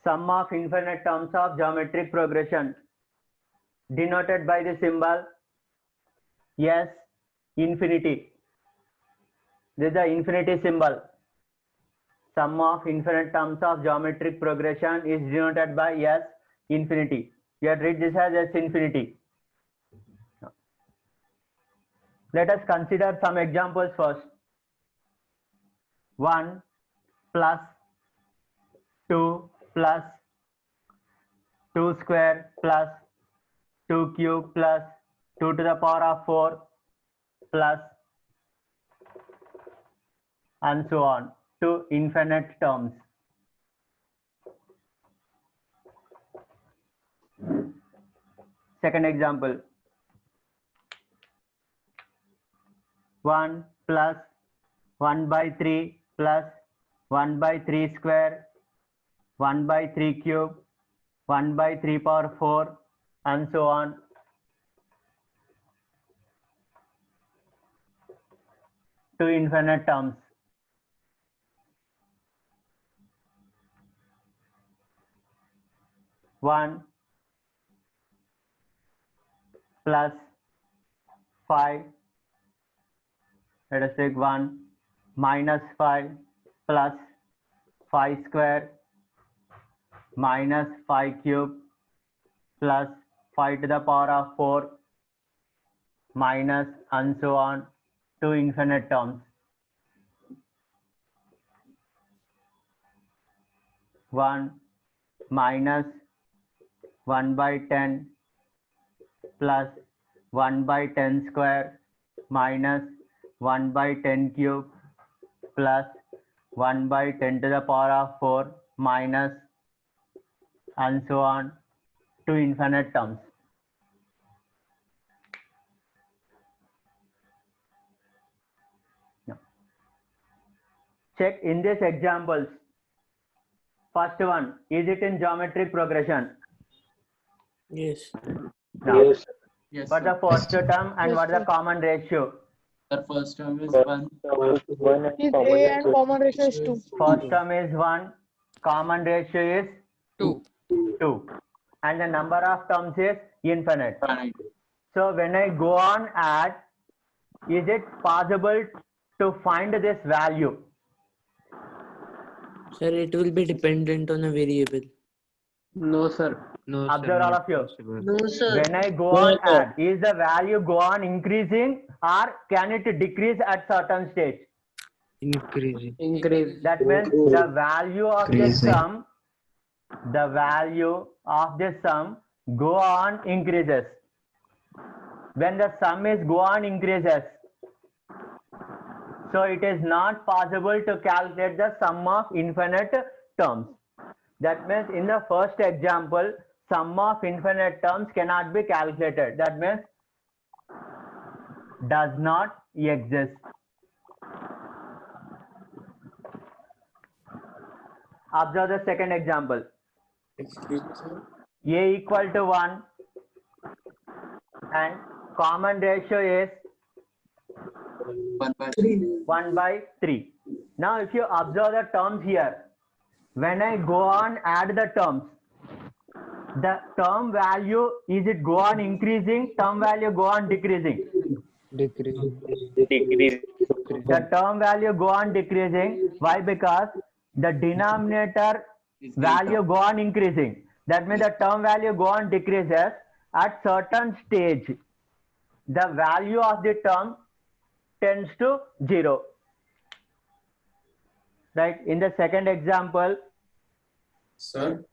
sum of infinite terms of geometric progression denoted by the symbol S infinity. This is the infinity symbol. Sum of infinite terms of geometric progression is denoted by S infinity. You have read this as S infinity. Let us consider some examples first. 1 plus 2 plus 2 square plus 2 cube plus 2 to the power of 4 plus and so on to infinite terms. Second example. 1 plus 1 by 3 plus 1 by 3 square 1 by 3 cube 1 by 3 power 4 and so on to infinite terms. One plus 5, let us take 1 minus 5 plus 5 square minus 5 cube plus 5 to the power of 4 minus and so on to infinite terms. 1 minus 1 by 10 plus 1 by 10 square minus 1 by 10 cube plus 1 by 10 to the power of 4 minus and so on to infinite terms. Now, check in these examples. First one, is it in geometric progression? Yes. Now, Yes. what the first term and what the common ratio? The first term is 1. Is A and common ratio is 2. First term is 1, common ratio is 2. 2, and the number of terms is infinite. Right. So when I go on add, is it possible to find this value? Sir, it will be dependent on a variable. No, sir. No, Observe all of you. No, sir. When I go on add, is the value go on increasing or can it decrease at certain stage? Increasing. Increase. That means the value of the Increasing. sum, the value of the sum go on increases. When the sum is go on increases, so it is not possible to calculate the sum of infinite terms. That means in the first example, sum of infinite terms cannot be calculated. That means does not exist. Observe the second example. Excuse me, sir. A equal to 1 and common ratio is 1 by 3. 1 by 3. Now if you observe the terms here, when I go on add the terms, the term value, is it go on increasing, term value go on decreasing? Decreasing. The term value go on decreasing. Why? Because the denominator value go on increasing. That means the term value go on decreases. At certain stage, the value of the term tends to 0. Right? In the second example, Sir.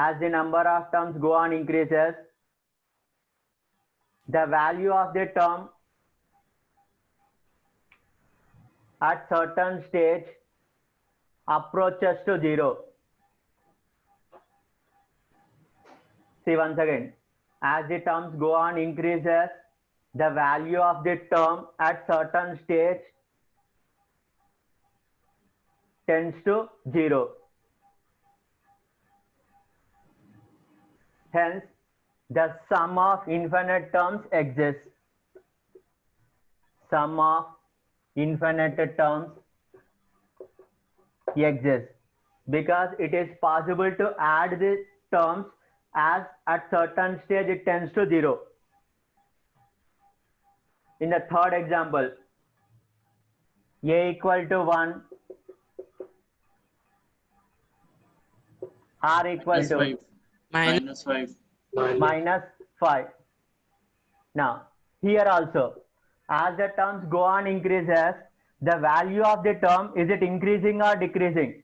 as the number of terms go on increases, the value of the term at certain stage approaches to 0. See once again, as the terms go on increases, the value of the term at certain stage tends to 0. Hence, the sum of infinite terms exists. sum of infinite terms exists, because it is possible to add these terms as at certain stage it tends to 0. In the third example, a equal to 1, r equal Minus to 5. Minus Minus 5. minus 5. Now, here also, as the terms go on increases, the value of the term, is it increasing or decreasing?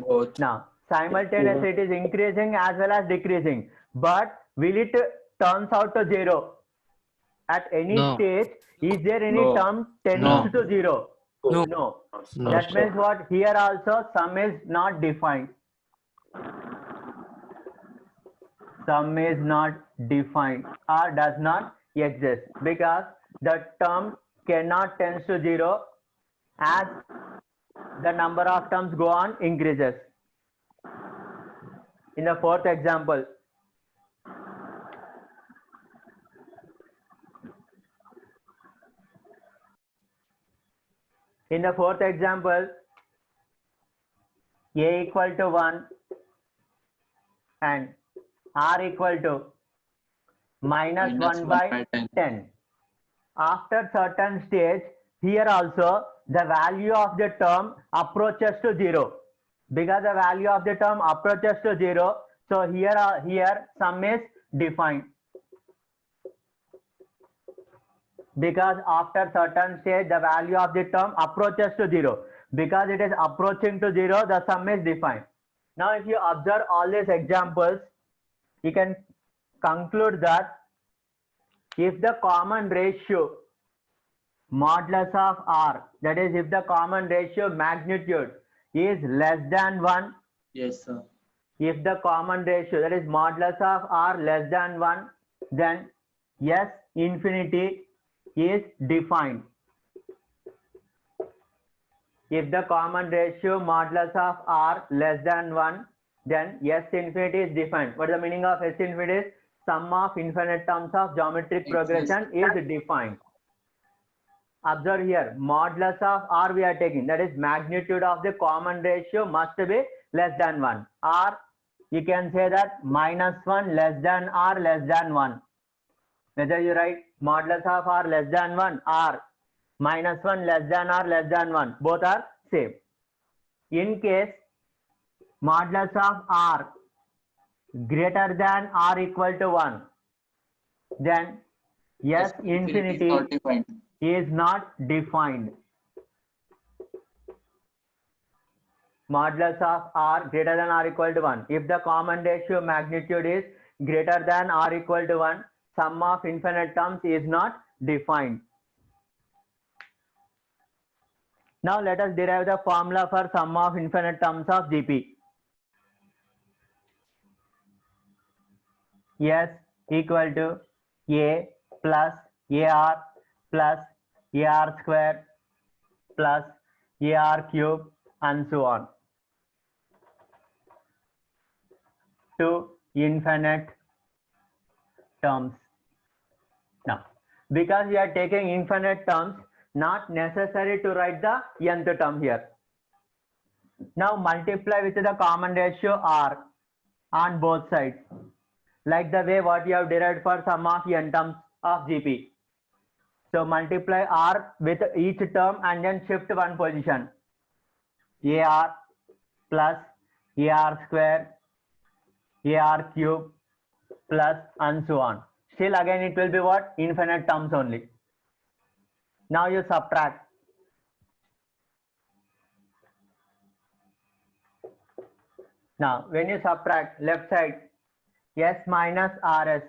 Both. Now, simultaneously it is increasing as well as decreasing. But will it turns out to 0? At any No. stage, is there any No. term tends No. to 0? No. No. No, That sir. means what? Here also sum is not defined. Sum is not defined or does not exist, because the term cannot tends to 0 as the number of terms go on increases. In the fourth example, a equal to 1 and r equal to minus Minus 1 1 by by 10. 10. After certain stage, here also the value of the term approaches to 0. Because the value of the term approaches to 0, so here sum is defined. Because after certain stage, the value of the term approaches to 0. Because it is approaching to 0, the sum is defined. Now, if you observe all these examples, you can conclude that if the common ratio modulus of r, that is if the common ratio magnitude is less than 1, Yes, sir. if the common ratio, that is modulus of r less than 1, then S infinity is defined. If the common ratio modulus of r less than 1, then S infinity is defined. What is the meaning of S infinity? Sum of infinite terms of geometric progression is defined. Observe here, modulus of r we are taking, that is magnitude of the common ratio must be less than 1. Or you can say that minus 1 less than r less than 1. Whether you write modulus of r less than 1 or minus 1 less than r less than 1, both are same. In case modulus of r greater than or equal to 1, then S infinity is not defined. is not defined. Modulus of r greater than or equal to 1. If the common ratio magnitude is greater than or equal to 1, sum of infinite terms is not defined. Now let us derive the formula for sum of infinite terms of GP. S equal to A plus AR plus AR square plus AR cube and so on to infinite terms. Now, because we are taking infinite terms, not necessary to write the nth term here. Now multiply with the common ratio r on both sides, like the way what you have derived for sum of n terms of GP. So multiply r with each term and then shift one position. AR plus AR square, AR cube plus and so on. Still again it will be what? Infinite terms only. Now you subtract. Now when you subtract left side, S minus RS,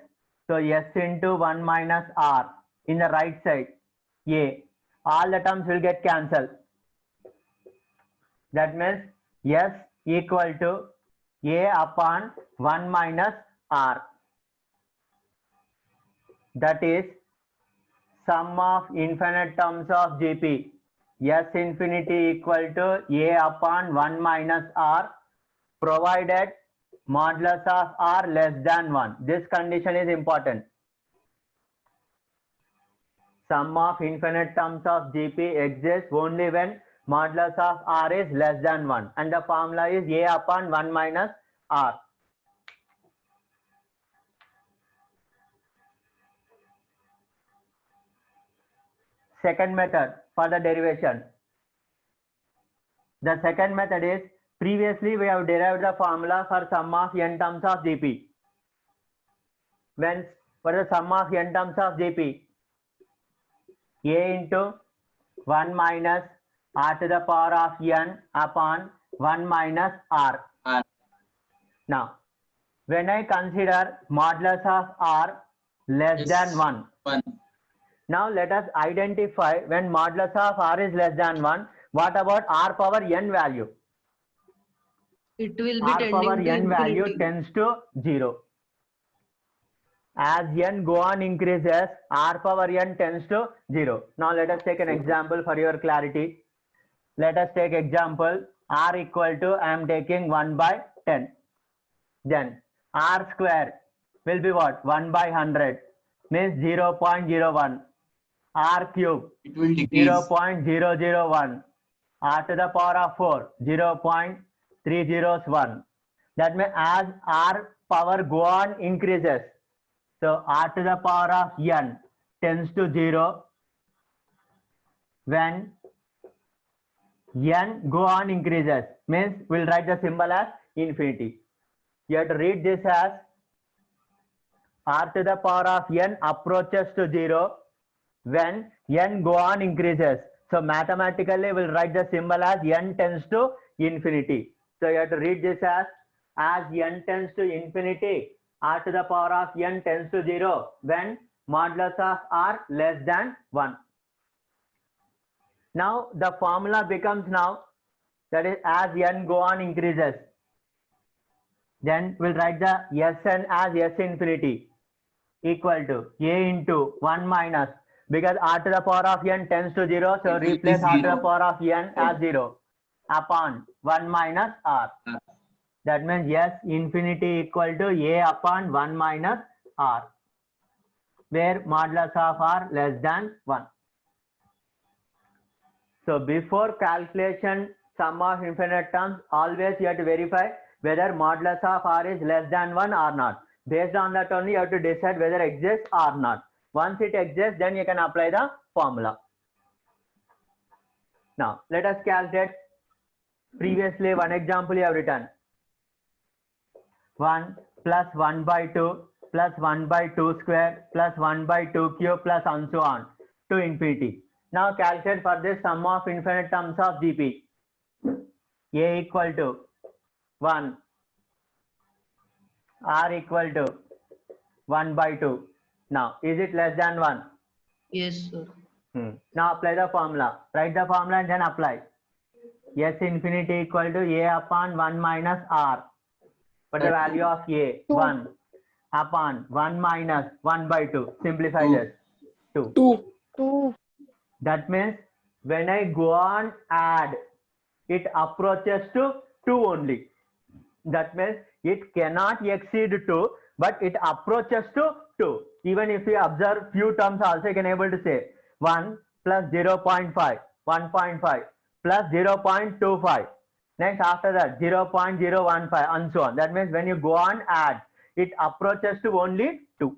so S into 1 minus R. In the right side, A, all the terms will get cancelled. That means S equal to A upon 1 minus R. That is sum of infinite terms of GP. S infinity equal to A upon 1 minus R, provided modulus of R less than 1. This condition is important. sum of infinite terms of GP exists only when modulus of R is less than 1. And the formula is A upon 1 minus R. Second method for the derivation. The second method is, previously we have derived the formula for sum of n terms of GP. When for the sum of n terms of GP, A into 1 minus R to the power of n upon 1 minus R. R. Now, when I consider modulus of R less Yes. than 1, 1. now let us identify when modulus of R is less than 1, what about R power n value? It will be R power tending to n value infinity. tends to 0. As n go on increases, R power n tends to 0. Now let us take an example for your clarity. Let us take example R equal to, I am taking 1 by 10. Then R square will be what? 1 by 100 means 0.01. R cube It will decrease. 0.001. R to the power of 4 0.301. That means as R power go on increases, so R to the power of n tends to 0 when n go on increases, means we'll write the symbol as infinity. You have to read this as R to the power of n approaches to 0 when n go on increases. So mathematically we'll write the symbol as n tends to infinity. So you have to read this as n tends to infinity, R to the power of n tends to 0 when modulus of R less than 1. Now the formula becomes now, that is as n go on increases, then we'll write the Sn as S infinity equal to A into 1 minus, because R to the power of n tends to 0, so It will be replace R to the 0. power of n as 0 upon 1 minus R. That means S infinity equal to A upon 1 minus R, where modulus of R less than 1. So before calculation sum of infinite terms, always you have to verify whether modulus of R is less than 1 or not. Based on that only you have to decide whether it exists or not. Once it exists, then you can apply the formula. Now let us calculate. Previously one example you have written. 1 plus 1 by 2 plus 1 by 2 square plus 1 by 2 cube plus and so on to infinity. Now calculate for this sum of infinite terms of GP. A equal to 1, R equal to 1 by 2. Now is it less than 1? Yes, sir. Now apply the formula. Write the formula and then apply. S infinity equal to A upon 1 minus R. What the value of A? 1 upon 1 minus 1 by 2. Simplify this. 2. 2. That means when I go on add, it approaches to 2 only. That means it cannot exceed 2, but it approaches to 2. Even if you observe few terms also, you can able to say 1 plus 0.5, 1.5 plus 0.25. Next after that 0.015 and so on. That means when you go on add, it approaches to only 2.